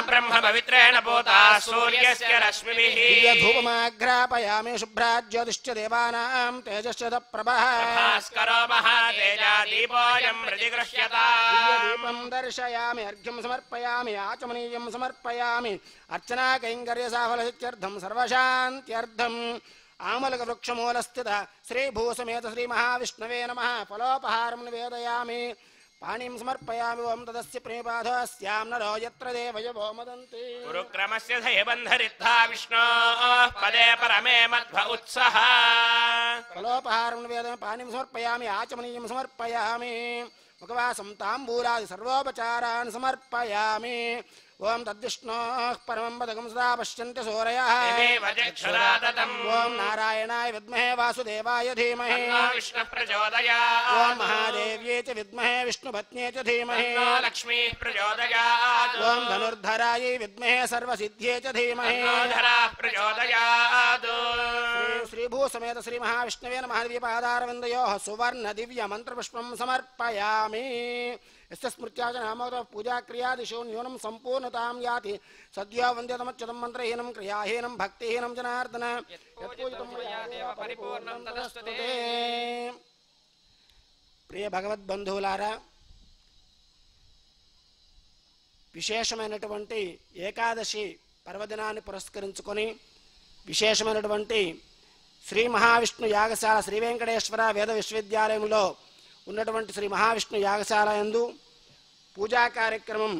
బ్రహ్మ పవిత్రేణ పూతా సూర్యస్య రశ్మిభిః దివ్యధూపమాఘ్రాపయామి శుభ్రాజ్యోతిశ్చ దేవానాం తేజశ్చ ప్రభః భాస్కరో మహాతేజా దీపోయం ప్రతిగృహ్యతాం దీపం దర్శయామి అర్ఘ్యం సమర్పయామి ఆచమనీయం సమర్పయామి అర్చనా కైంకర్య సాఫలసిత్యర్థం సర్వశాంత్యర్థం ఆమలకవృక్షమూలస్థిత శ్రీభూసమేత శ్రీమహావిష్ణవే నమః ఫలోపహారం నివేదయామి పాణిం సమర్పయామి ఓం తదస్య ప్రేపాధస్యాం నరో యత్ర దేవయవో మదంతి గురుక్రమస్య ధయబంధరిత్థా విష్ణోః పదే పరమే మధ్వ ఉత్సః ఫలోపహారం నివేదయామి పాణిం సమర్పయామి ఆచమనీయం సమర్పయామి ముఖవాసం తాంబూలాది సర్వోపచారాన్ సమర్పయామి ఓం తద్విష్ణోః పరమం పదకం సదా పశ్యంతి సూరయః ఓం నారాయణాయ విద్మహే వాసుదేవాయ ధీమహి విష్ణుః ప్రచోదయాత్ ఓం మహాదేవ్యై చ విద్మహే విష్ణుపత్న్యై చ ధీమహి లక్ష్మీః ప్రచోదయాత్ ఓం ధనుర్ధరాయై విద్మహే సర్వసిద్ధ్యై చ ధీమహి ధరాః ప్రచోదయాత్ శ్రీభూసమేత శ్రీమహావిష్ణవే నమః దివ్యపాదారవిందయోః సువర్ణ దివ్య మంత్రపుష్పం సమర్పయామి यस्य स्मृत्या च नामोक्तः पूजाक्रियादिषु न्यूनं सम्पूर्णतां याति सद्यो वन्द्यतमच्युतं मन्त्रहीनं क्रियाहीनं भक्तिहीनं जनार्दन यत्पूजितं मया देव परिपूर्णं तदस्तु ते। ప్రియ భగవద్బంధువులారా, విశేషమైనటువంటి ఏకాదశి పర్వదినాన్ని పురస్కరించుకొని విశేషమైనటువంటి శ్రీ మహావిష్ణు యాగశాల శ్రీ వెంకటేశ్వర వేద విశ్వవిద్యాలయంలో ఉన్నటువంటి శ్రీ మహావిష్ణు యాగశాల యందు పూజా కార్యక్రమం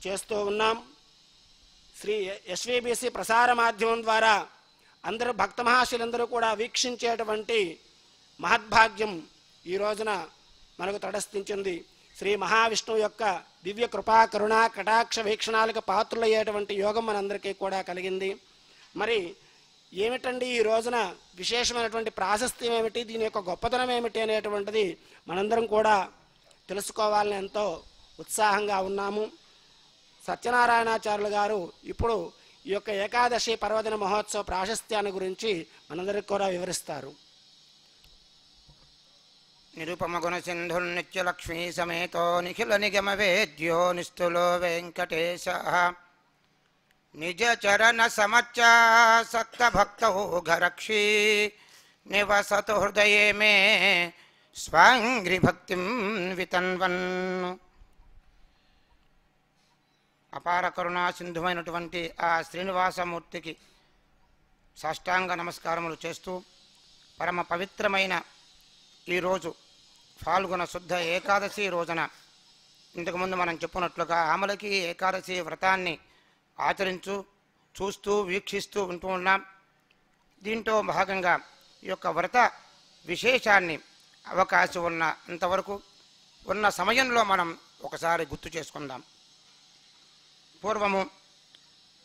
చేస్తూ ఉన్నాం. శ్రీ ఎస్వీబీసీ ప్రసార మాధ్యమం ద్వారా అందరూ భక్త మహాశులందరూ కూడా వీక్షించేటువంటి మహద్భాగ్యం ఈ రోజున మనకు తటస్థించింది. శ్రీ మహావిష్ణువు యొక్క దివ్య కృపా కరుణ కటాక్ష వీక్షణాలకు పాత్రులయ్యేటువంటి యోగం మనందరికీ కూడా కలిగింది. మరి ఏమిటండి ఈ రోజున విశేషమైనటువంటి ప్రాశస్త్యం ఏమిటి, దీని యొక్క గొప్పతనం ఏమిటి అనేటువంటిది మనందరం కూడా తెలుసుకోవాలని ఎంతో ఉత్సాహంగా ఉన్నాము. సత్యనారాయణాచార్యులు గారు ఇప్పుడు ఈ యొక్క ఏకాదశి పర్వదిన మహోత్సవ ప్రాశస్త్యాన్ని గురించి మనందరికీ కూడా వివరిస్తారు. నిరుపమ గుణ సింధుర్నిత్యలక్ష్మీ సమేతో నిఖిల నిగమ వేద్యో నిస్తులో వెంకటేశ నిజ చరణ సమర్చాసక్త భక్త ఘరక్షీ నివసతు హృదయే మే స్వాంగ్రి భక్తిం వితన్వన్. అపార కరుణా సింధువైనటువంటి ఆ శ్రీనివాసమూర్తికి సాష్టాంగ నమస్కారములు చేస్తూ పరమ పవిత్రమైన ఈరోజు ఫాల్గుణ శుద్ధ ఏకాదశి రోజున ఇంతకుముందు మనం చెప్పున్నట్లుగా ఆమలకి ఏకాదశి వ్రతాన్ని చూస్తూ వీక్షిస్తూ ఉంటూ ఉన్నాం. దీంట్లో భాగంగా ఈ యొక్క వ్రత విశేషాన్ని అవకాశం ఉన్న అంతవరకు ఉన్న సమయంలో మనం ఒకసారి గుర్తు చేసుకుందాం. పూర్వము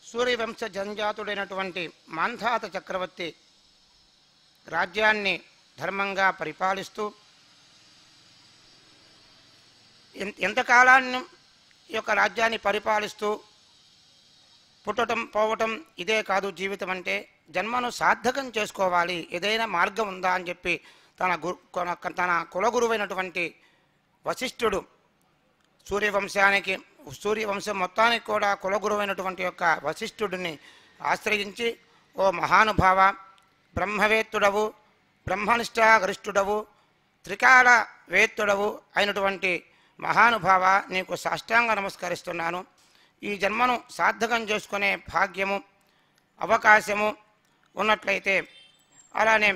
సూర్యవంశ జంజాతుడైనటువంటి మాంధాత చక్రవర్తి రాజ్యాన్ని ధర్మంగా పరిపాలిస్తూ ఎంతకాలాన్ని ఈ యొక్క రాజ్యాన్ని పరిపాలిస్తూ పుట్టడం పోవటం ఇదే కాదు జీవితం అంటే, జన్మను సార్థకం చేసుకోవాలి, ఏదైనా మార్గం ఉందా అని చెప్పి తన కులగురువైనటువంటి వశిష్ఠుడు సూర్యవంశం మొత్తానికి కూడా కులగురువైనటువంటి యొక్క వశిష్ఠుడిని ఆశ్రయించి, ఓ మహానుభావ, బ్రహ్మవేత్తుడవు, బ్రహ్మనిష్టా గరిష్ఠుడవు, త్రికాల వేత్తుడవు అయినటువంటి మహానుభావ, నీకు సాష్టాంగ నమస్కరిస్తున్నాను. ఈ జన్మను సార్థకం చేసుకునే భాగ్యము అవకాశము ఉన్నట్లయితే, అలానే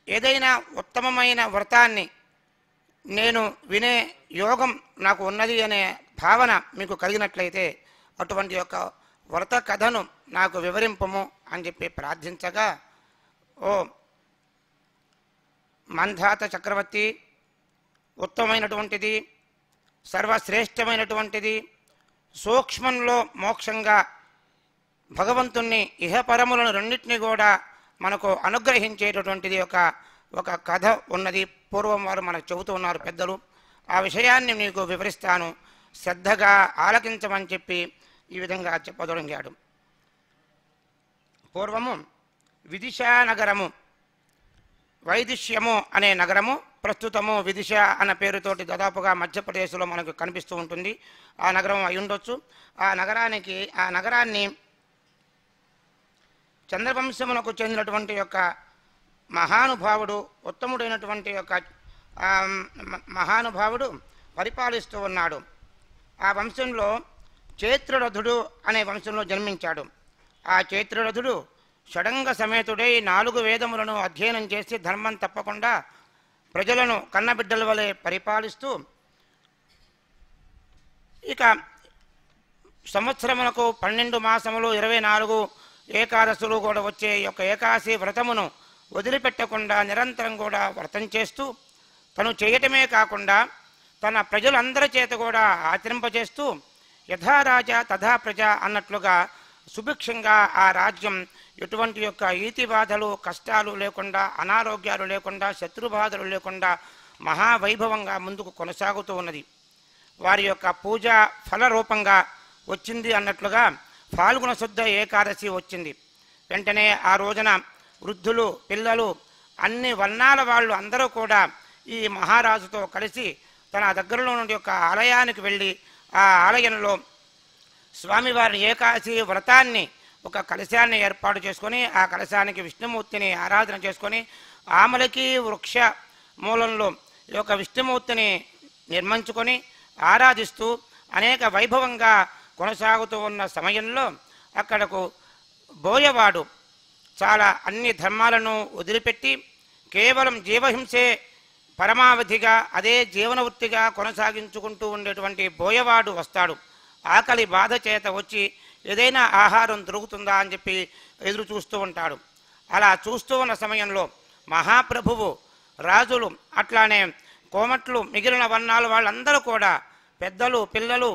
ఏదైనా ఉత్తమమైన వ్రతాన్ని నేను వినే యోగం నాకు ఉన్నది అనే భావన మీకు కలిగినట్లయితే అటువంటి యొక్క వ్రత కథను నాకు వివరింపము అని చెప్పి ప్రార్థించగా, ఓ మంధాత చక్రవర్తి, ఉత్తమమైనటువంటిది, సర్వశ్రేష్టమైనటువంటిది, సూక్ష్మంలో మోక్షంగా భగవంతుణ్ణి ఇహపరములను రెండింటినీ కూడా మనకు అనుగ్రహించేటటువంటిది ఒక కథ ఉన్నది. పూర్వం వారు మనకు చెబుతూ ఉన్నారు పెద్దలు. ఆ విషయాన్ని నీకు వివరిస్తాను, శ్రద్ధగా ఆలకించమని చెప్పి ఈ విధంగా చెప్పదొడంగాడు. పూర్వము విదిశా నగరము, వైదిష్యము అనే నగరము, ప్రస్తుతము విదిశ అన్న పేరుతోటి దాదాపుగా మధ్యప్రదేశ్లో మనకు కనిపిస్తూ ఉంటుంది. ఆ నగరం అయి ఉండొచ్చు. ఆ నగరాన్ని చంద్రవంశమునకు చెందినటువంటి యొక్క మహానుభావుడు, ఉత్తముడైనటువంటి యొక్క మహానుభావుడు పరిపాలిస్తూ ఉన్నాడు. ఆ వంశంలో చైత్రరథుడు అనే వంశంలో జన్మించాడు. ఆ చైత్రరథుడు షడంగ సమేతుడై 4 వేదములను అధ్యయనం చేసి ధర్మం తప్పకుండా ప్రజలను కన్నబిడ్డల వలె పరిపాలిస్తూ, ఇక సంవత్సరమునకు 12 మాసములు 24 ఏకాదశులు కూడా వచ్చే యొక్క ఏకాదశి వ్రతమును వదిలిపెట్టకుండా నిరంతరం కూడా వ్రతం చేస్తూ, తను చేయటమే కాకుండా తన ప్రజలందరి చేత కూడా ఆచరింపజేస్తూ, యథా రాజా తథా ప్రజ అన్నట్లుగా సుభిక్షంగా ఆ రాజ్యం ఎటువంటి యొక్క ఈతి బాధలు కష్టాలు లేకుండా, అనారోగ్యాలు లేకుండా, శత్రుబాధలు లేకుండా మహావైభవంగా ముందుకు కొనసాగుతూ ఉన్నది. వారి యొక్క పూజ ఫలరూపంగా వచ్చింది అన్నట్లుగా ఫాల్గుణ శుద్ధ ఏకాదశి వచ్చింది. వెంటనే ఆ రోజున వృద్ధులు, పిల్లలు, అన్ని వర్ణాల వాళ్ళు అందరూ కూడా ఈ మహారాజుతో కలిసి తన దగ్గరలో నుండి యొక్క ఆలయానికి వెళ్ళి ఆ ఆలయంలో స్వామివారి ఏకాదశి వ్రతాన్ని ఒక కలశాన్ని ఏర్పాటు చేసుకొని, ఆ కలశానికి విష్ణుమూర్తిని ఆరాధన చేసుకొని, ఆమలకి వృక్ష మూలంలో ఈ యొక్క విష్ణుమూర్తిని నిర్మించుకొని ఆరాధిస్తూ అనేక వైభవంగా కొనసాగుతూ ఉన్న సమయంలో అక్కడకు బోయవాడు చాలా అన్ని ధర్మాలను వదిలిపెట్టి కేవలం జీవహింసే పరమావధిగా అదే జీవనవృత్తిగా కొనసాగించుకుంటూ ఉండేటువంటి బోయవాడు వస్తాడు. ఆకలి బాధ చేత వచ్చి ఏదైనా ఆహారం దొరుకుతుందా అని చెప్పి ఎదురు చూస్తూ ఉంటాడు. అలా చూస్తూ ఉన్న సమయంలో మహాప్రభువు, రాజులు, అట్లానే కోమట్లు, మిగిలిన వర్ణాలు వాళ్ళందరూ కూడా పెద్దలు, పిల్లలు,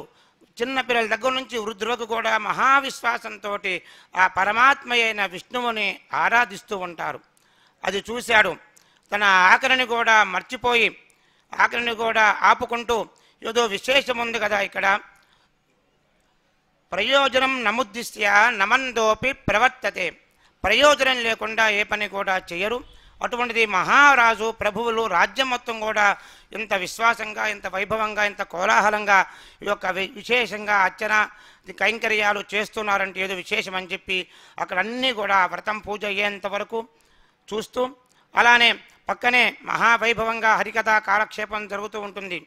చిన్న పిల్లల దగ్గర నుంచి వృద్ధులకు కూడా మహావిశ్వాసంతో ఆ పరమాత్మ అయిన విష్ణువుని ఆరాధిస్తూ ఉంటారు. అది చూశాడు. తన ఆకలిని కూడా మర్చిపోయి ఆకలిని కూడా ఆపుకుంటూ ఏదో విశేషం ఉంది కదా ఇక్కడ, ప్రయోజనం నముద్దిశ్య నమందోపి ప్రవర్తతే, ప్రయోజనం లేకుండా ఏ పని కూడా చేయరు. అటువంటిది మహారాజు, ప్రభువులు, రాజ్యం మొత్తం కూడా ఇంత విశ్వాసంగా, ఇంత వైభవంగా, ఇంత కోలాహలంగా ఈ యొక్క విశేషంగా అర్చన కైంకర్యాలు చేస్తున్నారంటే ఏదో విశేషం అని చెప్పి అక్కడ అన్నీ కూడా వ్రతం పూజ అయ్యేంత వరకు చూస్తూ, అలానే పక్కనే మహావైభవంగా హరికథా కాలక్షేపం జరుగుతూ ఉంటుంది.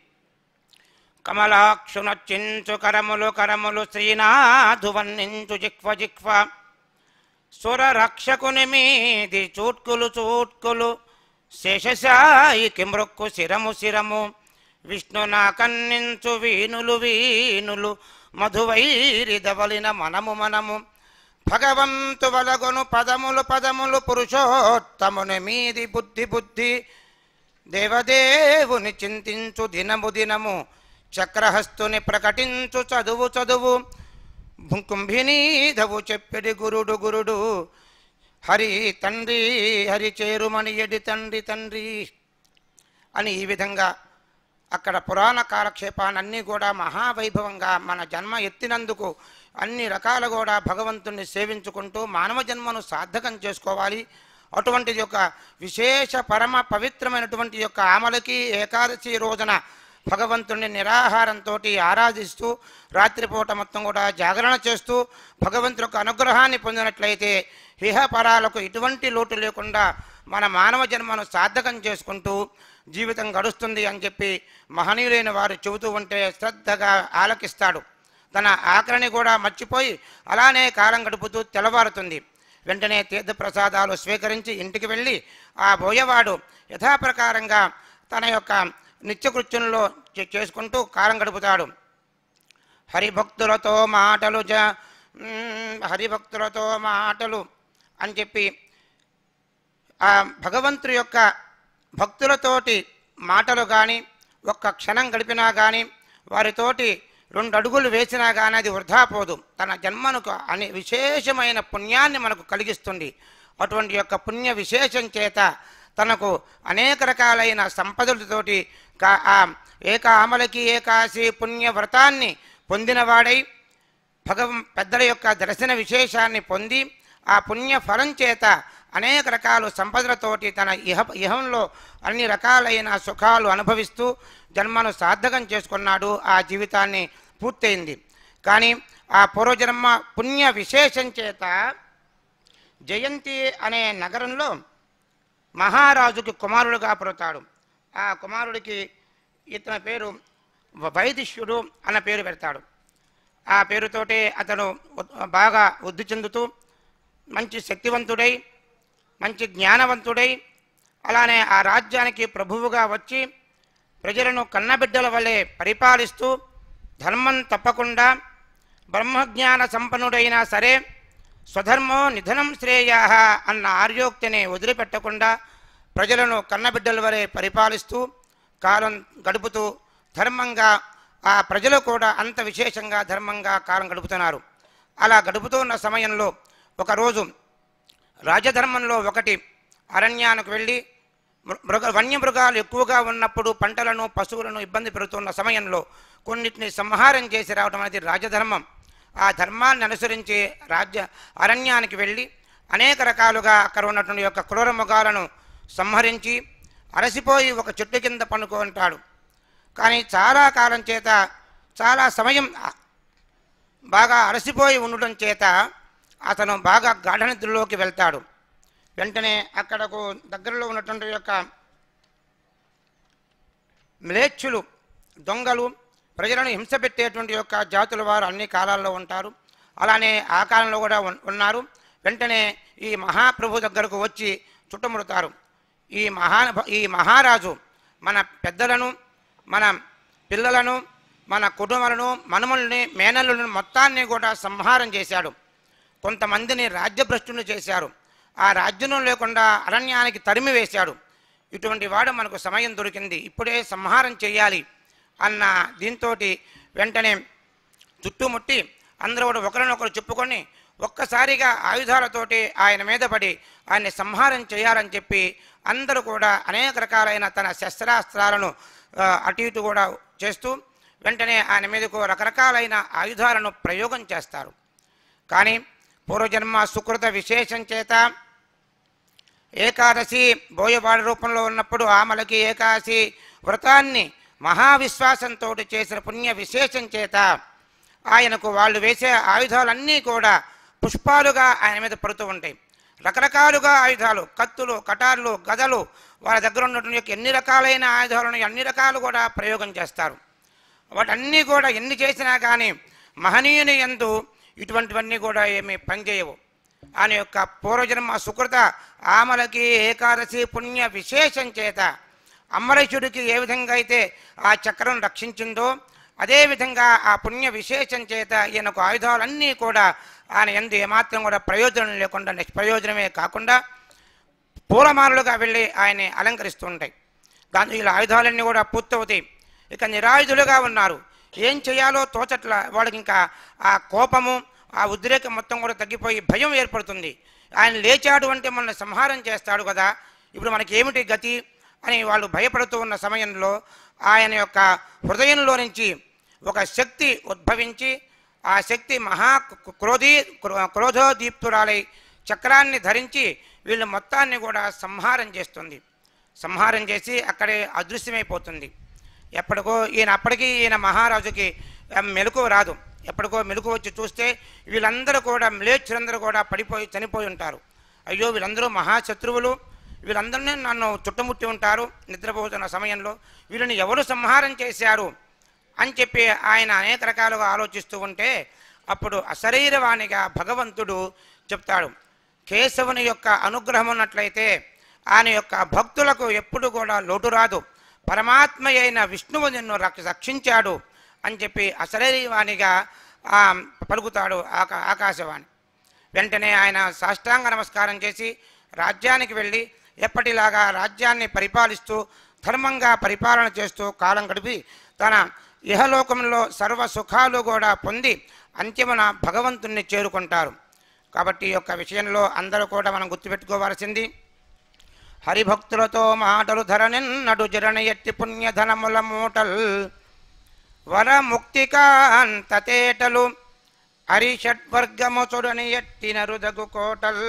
కమలాక్షునొచ్చించు కరములు కరములు శ్రీనాథువన్నించు జిక్వ జిక్వ, సుర రక్షకుని మీది చూట్కులు చూట్కులు, శేషశాయికి మృక్కు శిరము శిరము, విష్ణునా కన్నించు వీనులు వీనులు, మధువైరిదవలిన మనము మనము, భగవంతు వలగొను పదములు పదములు, పురుషోత్తముని మీది బుద్ధి బుద్ధి, దేవదేవుని చింతించు దినము దినము, చక్రహస్తుని ప్రకటించు చదువు చదువు, కుంభినీధవు చెప్పెడి గురుడు గురుడు, హరి తండ్రి హరి చేరుమని ఎడి తండ్రి తండ్రి అని ఈ విధంగా అక్కడ పురాణ కాలక్షేపాన్ని అన్నీ కూడా మహావైభవంగా మన జన్మ ఎత్తినందుకు అన్ని రకాలు కూడా భగవంతుణ్ణి సేవించుకుంటూ మానవ జన్మను సార్థకం చేసుకోవాలి. అటువంటిది యొక్క విశేష పరమ పవిత్రమైనటువంటి యొక్క ఆమలకి ఏకాదశి రోజున భగవంతుణ్ణి నిరాహారంతో ఆరాధిస్తూ రాత్రిపూట మొత్తం కూడా జాగరణ చేస్తూ భగవంతుడి యొక్క అనుగ్రహాన్ని పొందినట్లయితే ఇహపరాలకు ఎటువంటి లోటు లేకుండా మన మానవ జన్మను సార్థకం చేసుకుంటూ జీవితం గడుస్తుంది అని చెప్పి మహనీయులైన వారు చెబుతూ ఉంటే శ్రద్ధగా ఆలకిస్తాడు. తన ఆకలిని కూడా మర్చిపోయి అలానే కాలం గడుపుతూ తెల్లవారుతుంది. వెంటనే తీర్థప్రసాదాలు స్వీకరించి ఇంటికి వెళ్ళి ఆ బోయవాడు యథాప్రకారంగా తన యొక్క నిత్యకృత్యంలో చేసుకుంటూ కాలం గడుపుతాడు. హరిభక్తులతో మాటలు హరిభక్తులతో మాటలు అని చెప్పి ఆ భగవంతుడి యొక్క భక్తులతోటి మాటలు కానీ ఒక్క క్షణం గడిపినా కానీ వారితోటి 2 అడుగులు వేసినా కానీ అది వృధా పోదు. తన జన్మనుకు అని విశేషమైన పుణ్యాన్ని మనకు కలిగిస్తుంది. అటువంటి యొక్క పుణ్య విశేషం చేత తనకు అనేక రకాలైన సంపదలతోటి ఏకామలకి ఏకాశి పుణ్య వ్రతాన్ని పొందినవాడై పెద్దల యొక్క దర్శన విశేషాన్ని పొంది ఆ పుణ్య ఫలం చేత అనేక రకాల సంపదలతోటి తన ఇహంలో అన్ని రకాలైన సుఖాలు అనుభవిస్తూ జన్మను సార్థకం చేసుకున్నాడు. ఆ జీవితాన్ని పూర్తయింది. కానీ ఆ పూర్వజన్మ పుణ్య విశేషం చేత జయంతి అనే నగరంలో మహారాజుకి కుమారుడుగా పుడతాడు. ఆ కుమారుడికి ఇతని పేరు వైదిష్యుడు అన్న పేరు పెడతాడు. ఆ పేరుతోటే అతను బాగా వృద్ధి చెందుతూ మంచి శక్తివంతుడై మంచి జ్ఞానవంతుడై అలానే ఆ రాజ్యానికి ప్రభువుగా వచ్చి ప్రజలను కన్నబిడ్డల వలె పరిపాలిస్తూ ధర్మం తప్పకుండా బ్రహ్మజ్ఞాన సంపన్నుడైనా సరే స్వధర్మో నిధనం శ్రేయా అన్న ఆర్యోక్తిని వదిలిపెట్టకుండా ప్రజలను కన్నబిడ్డల వలె పరిపాలిస్తూ కాలం గడుపుతూ ధర్మంగా ఆ ప్రజలు కూడా అంత విశేషంగా ధర్మంగా కాలం గడుపుతున్నారు. అలా గడుపుతూ ఉన్న సమయంలో ఒకరోజు రాజధర్మంలో ఒకటి అరణ్యానికి వెళ్ళి వన్యమృగాలు ఎక్కువగా ఉన్నప్పుడు పంటలను పశువులను ఇబ్బంది పెడుతున్న సమయంలో కొన్నిటిని సంహారం చేసి రావడం అనేది రాజధర్మం. ఆ ధర్మాన్ని అనుసరించి అరణ్యానికి వెళ్ళి అనేక రకాలుగా అక్కడ ఉన్నటువంటి యొక్క క్రూర మృగాలను సంహరించి అలసిపోయి ఒక చెట్టు కింద పనుకుంటాడు. కానీ చాలా కాలం చేత చాలా సమయం బాగా అలసిపోయి ఉండడం చేత అతను బాగా గాఢ నిద్రలోకి వెళ్తాడు. వెంటనే అక్కడకు దగ్గరలో ఉన్నటువంటి యొక్క మ్లేచ్చులు దొంగలు ప్రజలను హింస పెట్టేటువంటి యొక్క జాతుల వారు అన్ని కాలాల్లో ఉంటారు. అలానే ఆ కాలంలో కూడా ఉన్నారు. వెంటనే ఈ మహాప్రభు దగ్గరకు వచ్చి చుట్టుముడతారు. ఈ మహారాజు మన పెద్దలను, మన పిల్లలను, మన కుటుంబాలను, మనుమల్ని, మేనల్లులను మొత్తాన్ని కూడా సంహారం చేశాడు. కొంతమందిని రాజ్యభ్రష్టుని చేశారు. ఆ రాజ్యం లేకుండా అరణ్యానికి తరిమి వేశాడు. ఇటువంటి వాడు మనకు సమయం దొరికింది, ఇప్పుడే సంహారం చేయాలి అన్న దీంతో వెంటనే చుట్టుముట్టి అందరూ కూడా ఒకరినొకరు చెప్పుకొని ఒక్కసారిగా ఆయుధాలతోటి ఆయన మీద పడి ఆయన్ని సంహారం చేయాలని చెప్పి అందరూ కూడా అనేక రకాలైన తన శస్త్రాస్త్రాలను అటు ఇటు కూడా చేస్తూ వెంటనే ఆయన మీదకు రకరకాలైన ఆయుధాలను ప్రయోగం చేస్తారు. కానీ పూర్వజన్మ సుకృత విశేషం చేత ఏకాదశి బోయవాడి రూపంలో ఉన్నప్పుడు ఆమలకి ఏకాదశి వ్రతాన్ని మహావిశ్వాసంతో చేసిన పుణ్య విశేషం చేత ఆయనకు వాళ్ళు వేసే ఆయుధాలన్నీ కూడా పుష్పాలుగా ఆయన మీద పడుతూ ఉంటాయి. రకరకాలుగా ఆయుధాలు, కత్తులు, కటార్లు, గదలు, వాళ్ళ దగ్గర ఉన్నటువంటి ఎన్ని రకాలైన ఆయుధాలను అన్ని రకాలు కూడా ప్రయోగం చేస్తారు. వాటన్నీ కూడా ఎన్ని చేసినా కానీ మహనీయుని యందు ఇటువంటివన్నీ కూడా ఏమీ పనిచేయవు. ఆయన యొక్క పూర్వజన్మ సుకృత ఆమలకి ఏకాదశి పుణ్య విశేషం చేత అమరేశుడికి ఏ విధంగా అయితే ఆ చక్రం రక్షించిందో అదేవిధంగా ఆ పుణ్య విశేషం చేత ఈయనకు ఆయుధాలన్నీ కూడా ఆయన యందు ఏమాత్రం కూడా ప్రయోజనం లేకుండా నిష్ప్రయోజనమే కాకుండా పూలమాలలుగా వెళ్ళి ఆయన్ని అలంకరిస్తూ ఉంటాయి. దాంతో ఇలా ఆయుధాలన్నీ కూడా పూర్తవుతాయి. ఇక నిరాయుధులుగా ఉన్నారు. ఏం చేయాలో తోచట్ల వాళ్ళకి ఇంకా ఆ కోపము, ఆ ఉద్రేకం మొత్తం కూడా తగ్గిపోయి భయం ఏర్పడుతుంది. ఆయన లేచాడు అంటే మనల్ని సంహారం చేస్తాడు కదా, ఇప్పుడు మనకి ఏమిటి గతి అని వాళ్ళు భయపడుతూ ఉన్న సమయంలో ఆయన యొక్క హృదయంలో నుంచి ఒక శక్తి ఉద్భవించి ఆ శక్తి క్రోధోదీప్తురాలై చక్రాన్ని ధరించి వీళ్ళు మొత్తాన్ని కూడా సంహారం చేస్తుంది. సంహారం చేసి అక్కడే అదృశ్యమైపోతుంది. ఎప్పటికో ఈయన మహారాజుకి మెలకువ రాదు. ఎప్పటికో మెలకు వచ్చి చూస్తే వీళ్ళందరూ కూడా మ్లేచ్చులందరూ కూడా చనిపోయి ఉంటారు. అయ్యో వీళ్ళందరూ మహాశత్రువులు, వీళ్ళందరినీ నన్ను చుట్టుముట్టి ఉంటారు నిద్రపోతున్న సమయంలో, వీళ్ళని ఎవరు సంహారం చేశారు అని చెప్పి ఆయన అనేక రకాలుగా ఆలోచిస్తూ ఉంటే అప్పుడు అశరీరవాణిగా భగవంతుడు చెప్తాడు, కేశవుని యొక్క అనుగ్రహం ఉన్నట్లయితే ఆయన యొక్క భక్తులకు ఎప్పుడు కూడా లోటు రాదు, పరమాత్మ అయిన విష్ణువు నిన్ను రక్షించాడు అని చెప్పి అశరీరవాణిగా పలుకుతాడు ఆకాశవాణి. వెంటనే ఆయన సాష్టాంగ నమస్కారం చేసి రాజ్యానికి వెళ్ళి ఎప్పటిలాగా రాజ్యాన్ని పరిపాలిస్తూ ధర్మంగా పరిపాలన చేస్తూ కాలం గడిపి తన ఇహలోకంలో సర్వ సుఖాలు కూడా పొంది అంతిమన భగవంతుణ్ణి చేరుకుంటారు. కాబట్టి ఈ యొక్క విషయంలో అందరూ కూడా మనం గుర్తుపెట్టుకోవాల్సింది, హరిభక్తులతో మాటలు ధరనిన్నడు జరణ ఎట్టి పుణ్యధనముల మూటల్ వరముక్తికాంతేటలు హరిషడ్వర్గము చూడని ఎట్టి నరుదగు కోటల్.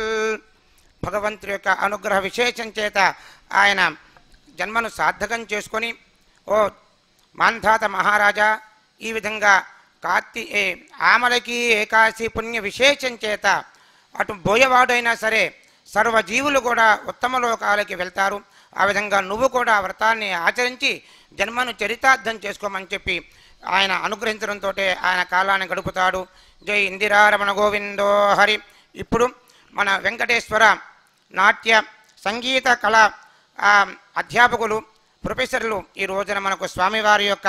భగవంతుడి యొక్క అనుగ్రహ విశేషం చేత ఆయన జన్మను సార్థకం చేసుకొని, ఓ మాంధాత మహారాజా, ఈ విధంగా ఆమలకి ఏకాదశి పుణ్య విశేషం చేత అటు బోయవాడైనా సరే సర్వజీవులు కూడా ఉత్తమ లోకాలకి వెళ్తారు. ఆ విధంగా నువ్వు కూడా ఆ వ్రతాన్ని ఆచరించి జన్మను చరితార్థం చేసుకోమని చెప్పి ఆయన అనుగ్రహించడంతో ఆయన కాలాన్ని గడుపుతాడు. జై ఇందిరారమణ గోవిందో హరి. ఇప్పుడు మన వెంకటేశ్వర నాట్య సంగీత కళ అధ్యాపకులు, ప్రొఫెసర్లు ఈ రోజున మనకు స్వామివారి యొక్క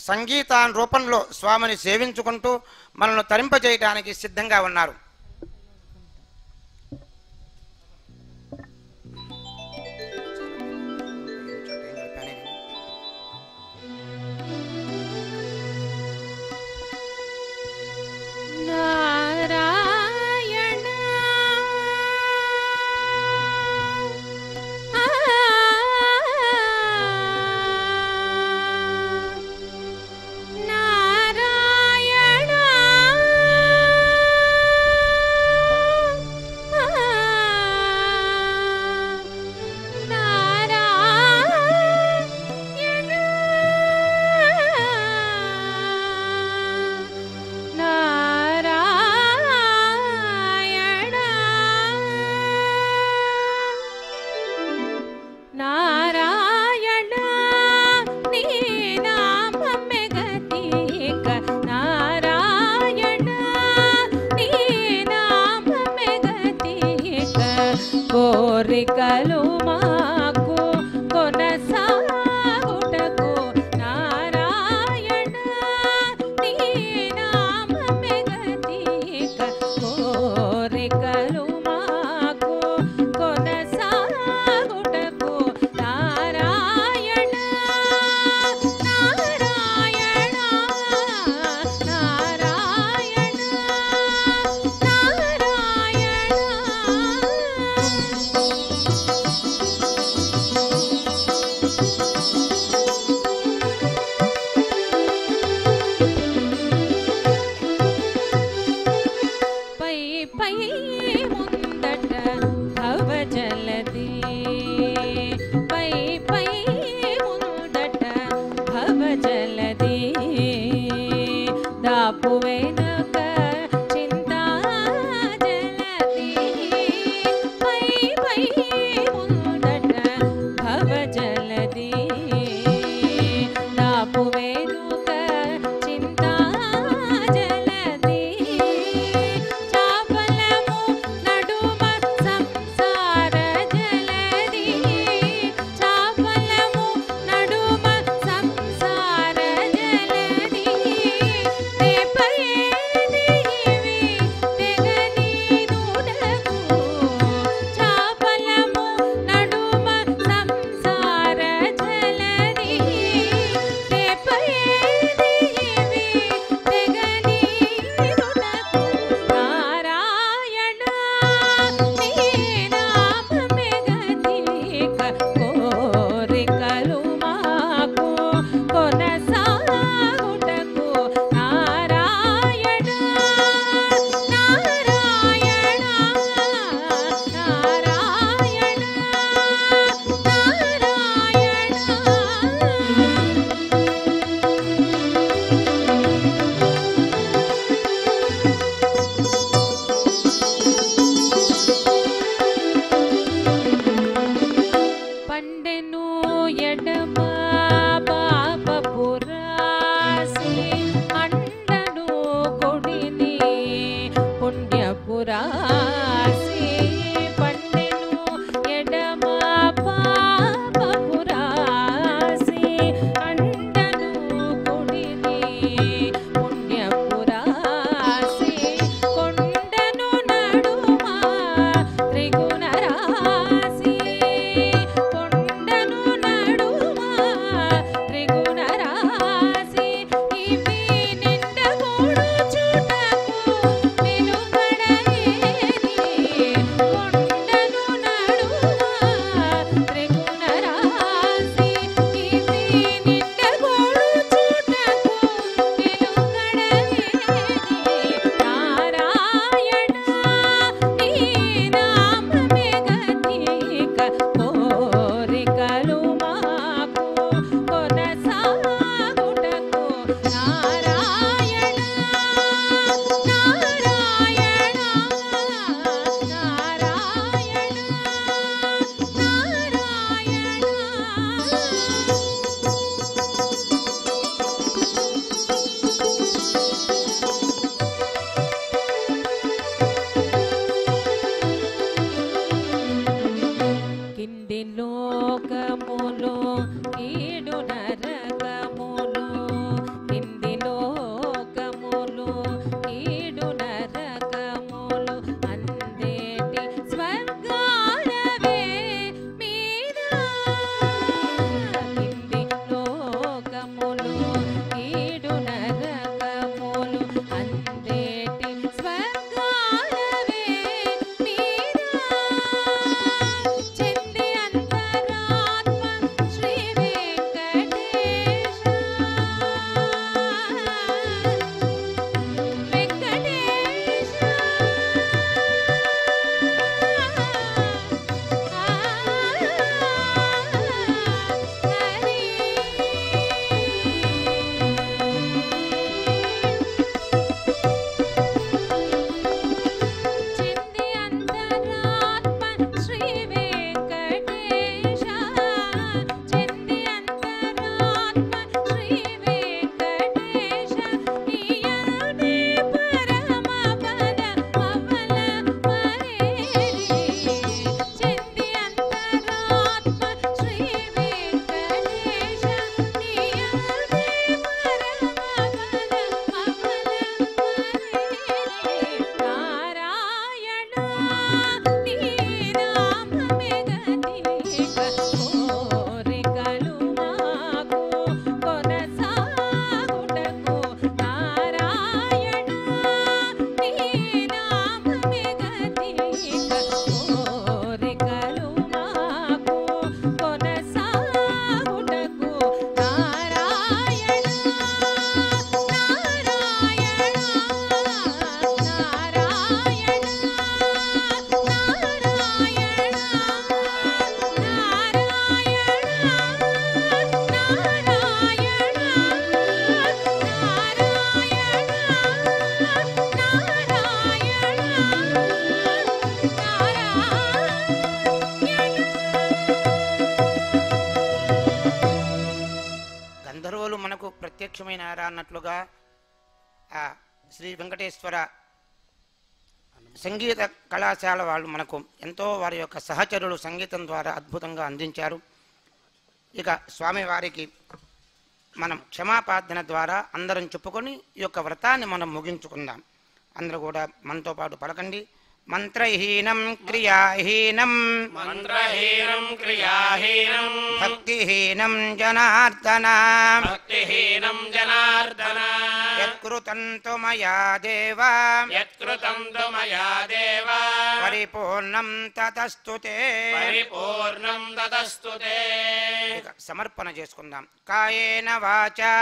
సంగీత రూపంలో స్వామిని సేవించుకుంటూ మనల్ని తరింపజేయడానికి సిద్ధంగా ఉన్నారు. నారాయణ నీ నామమే గతి ఎడమ పాపపురాసి అండను కొడిని పుణ్యపురాసి పండెను ఎడమ పాపపురాసి అండను కొడిని పుణ్యపురాసి కొండను నడుమ త్రిగుణరాసి కొండను నడుమ త్రిగుణరాసి ఇవి నిండ కూడుచుటకు నిలుకడలేని కొండను నడుమ త్రిగుణరాసి ఇవి నిండ కూడుచుటకు నిలుకడలేని నారాయణ నీ నామమే గతిక కోరికలు మాకు కొనసాగుటకు నారాయణ నారాయణ నారాయణ కింది లోకములు కీడు నరకములు కింది లోకములు కీడు నరకములు అందేటి స్వర్గాలవే మీద కింది లోకములు కీడు నరకములు అందేటి స్వర్గాలవే మీద చెంది అంతరాత్మ శ్రీ వెంకటేశ వెంకటేశ చెంది అంతరాత్మ శ్రీ వెంకటేశ చెంది అంతరాత్మ శ్రీ వెంకటేశ నీయనే పరమ పద పవన పరేరి చెంది అంతరాత్మ శ్రీ వెంకటేశ నీయనే పరమ పద పవన పరేరి నారాయణ నీ నామమే గతిక కోరికలు మాకు కొనసాగుటకు నారాయణ నీ నామమే గతిక కోరికలు మాకు కొనసాగుటకు నారాయణ నారాయణ నారాయణ గంధర్వులు మనకు ప్రత్యక్షమైనారా అన్నట్లుగా ఆ శ్రీ వెంకటేశ్వర సంగీత కళాశాల వాళ్ళు మనకు ఎంతో వారి యొక్క సహచరులు సంగీతం ద్వారా అద్భుతంగా అందించారు. ఇక స్వామివారికి మనం క్షమాపార్థన ద్వారా అందరం చెప్పుకొని ఈ యొక్క వ్రతాన్ని మనం ముగించుకుందాం. అందరూ కూడా మనతో పాటు పలకండి. మంత్రహీనం క్రియాహీనం మంత్రహీనం క్రియాహీనం భక్తిహీనం జనార్దన భక్తిహీనం జనార్దన యత్కృతం తు మయా దేవ యత్కృతం తు మయా దేవ పరిపూర్ణం తతస్తుతే. పరిపూర్ణం తతస్తు తే. ఇక సమర్పణ చేసుకుందాం. కాయేన వాచా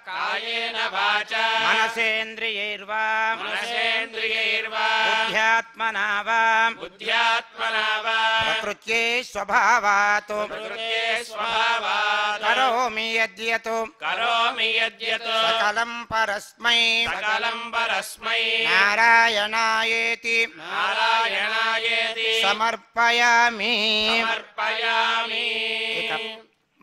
కాయేన వాచా మనసేంద్రియైర్వా మనసేంద్రియైర్వా బుద్ధ్యాత్మనా వా బుద్ధ్యాత్మనా వా ప్రకృత్యై స్వభావాత్ ప్రకృతే స్వభావాత్ కరోమి యద్యత్ కరోమి యద్యత్ సకలం పరస్మై సకలం పరస్మై నారాయణాయేతి నారాయణాయేతి సమర్పయామి. సమర్పయామి. ఇక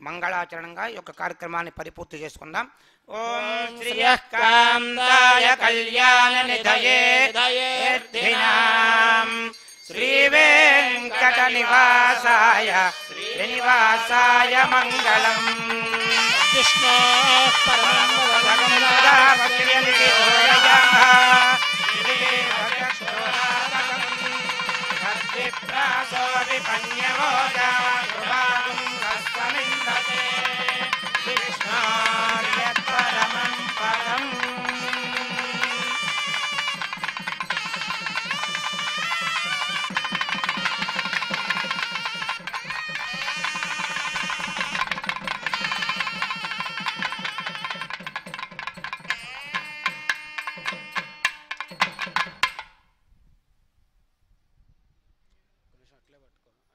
మంగళాచరణంగా ఈ యొక్క కార్యక్రమాన్ని పరిపూర్తి చేసుకుందాం. ఓం శ్రీయకాంతాయ కళ్యాణ నిధయే ధయేర్ధినాం శ్రీ వెంకట నివాసాయ శ్రీనివాసాయ మంగళం. కృష్ణ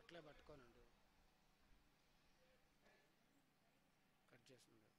అట్లే పట్టుకోనండి, కట్ చేసింది.